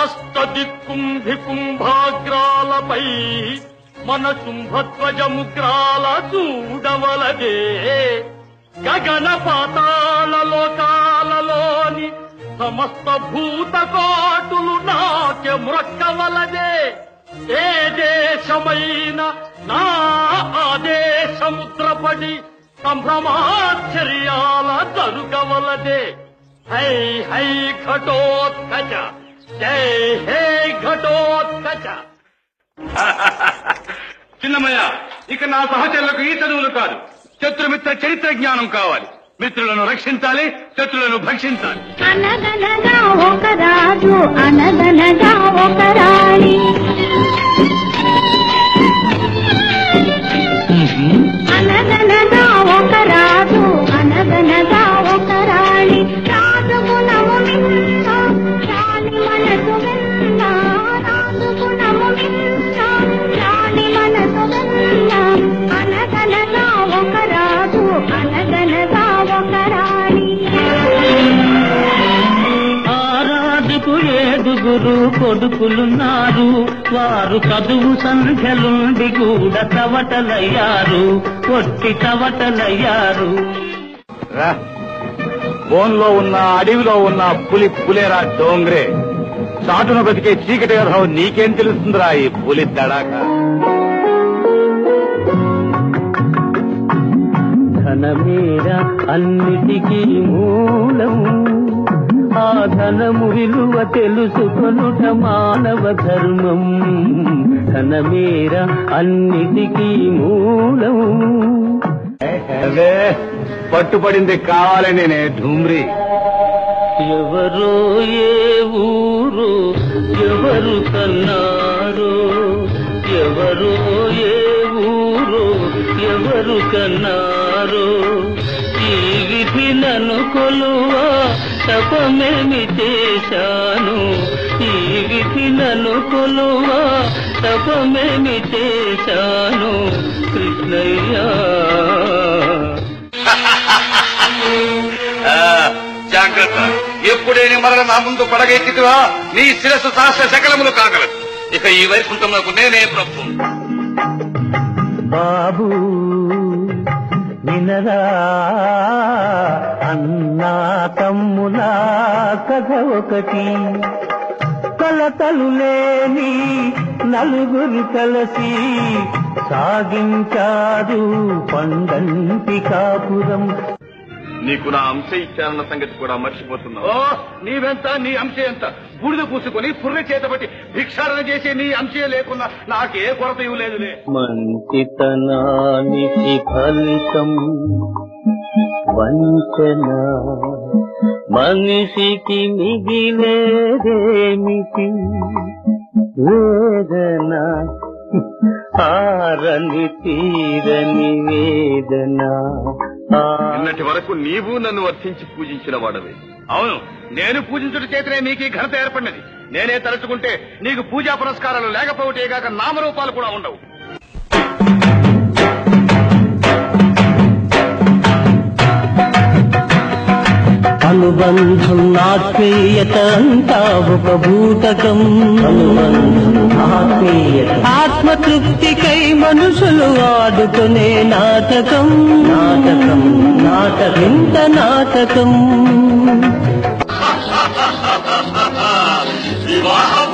అష్టదిక్కుంభికుంభాగ్రాలపై మన కుంభధ్వజముగ్రాల చూడవలదే. గగన పాతాళ లోకాలలోని సమస్త భూతకోటులు నాట్యమృక్కవలదే. ఏ దేశమైన నా ఆదేశముద్రపడి సంభ్రమాశ్చర్యాల జరుగవలదే. హై హై ఘటోత్కచ, జై హే ఘటోత్కచ. చిన్నమయ్య, ఇక నా సహచరులకు ఈ చదువులు కాదు, శత్రుమిత్ర చరిత్ర జ్ఞానం కావాలి. మిత్రులను రక్షించాలి, శత్రులను భక్షించాలి. అనగనగా ఒక రాజు, అనగనగా ఒక రాణి. అనగనగా ఒక రాజు, అనగనగా ఒక రాణి. రాజు గుణము మిన్న, రాణి మనసు విన్న. రాజు గుణము మిన్న, రాణి మనసు విన్న. అనగనగా ఒక రాజు, అనగనగా ఒక రాణి. ఆ రాజుకు 7 కొడుకులున్నారు. వారు చదువు సంఖ్యలుండి కూడా చవటలయ్యారు, కొట్టి చవటలయ్యారు. బోన్లో ఉన్న అడవిలో ఉన్న పులి పులేరా డోంగ్రే. చాటున బతికే చీకటి కథ నీకేం తెలుస్తుందిరా ఈ పులి తడాక. ధనమేర అన్నిటికీ మూలం, ఆ ధనము విలువ తెలుసుకొనుట మానవ ధర్మం. ధనమేర అన్నిటికీ మూలం. అదే పట్టుపడింది కావాలనేనే ఢూమ్రి. ఎవరో ఏ ఊరు, ఎవరు కన్నారో. ఎవరో ఏ ఊరు, ఎవరు కన్నారో. ఈ విధి నన్ను కొలువా తపమేమి చేశాను. ఈ విధి నన్ను కొలువా తపమేమి చేశాను. కృష్ణయ్య, జాగ్రత్త. ఎప్పుడేని మరల నా ముందు పడగెత్తివా నీ శిరస్సు సహస్ర శకలములు కాగలదు. ఇక ఈ వైకుంఠంలోకి నేనే ప్రభు. బాబు వినరా, అన్నా తమ్ముల కథ ఒకటి. కలతలు లేని నలుగురు కలిసి సాగించారు పండంటి కాపురం. నీకు నా అంశ ఇచ్చారన్న సంగతి కూడా మర్చిపోతున్నావు. నీవెంత, నీ అంశ ఎంత? బూడిద పూసుకొని పుర్రె చేతబట్టి భిక్షారణ చేసే నీ అంశే లేకున్నా నాకే కొరత ఇవ్వలేదులే. మంచితనానికి ఫలితం వంచన, మనిషికి మిగిలేదేమిటి వేదన. ఆరని తీరని వేదన. నిన్నటి వరకు నీవు నన్ను వర్తించి పూజించిన వాడవే. అవును, నేను పూజించుట చేతనే నీకు ఈ ఘనత ఏర్పడినది. నేనే తలుచుకుంటే నీకు పూజా పురస్కారాలు లేకపోవటేగాక నామరూపాలు కూడా ఉండవు. అనుబంధం ఆత్మీయత అంతా ఒక భూతకం. ఆత్మతృప్తికై మనుషులు ఆడుకునే నాటకం. నాటకం నాటకం ఇంత నాటకం. వివాహం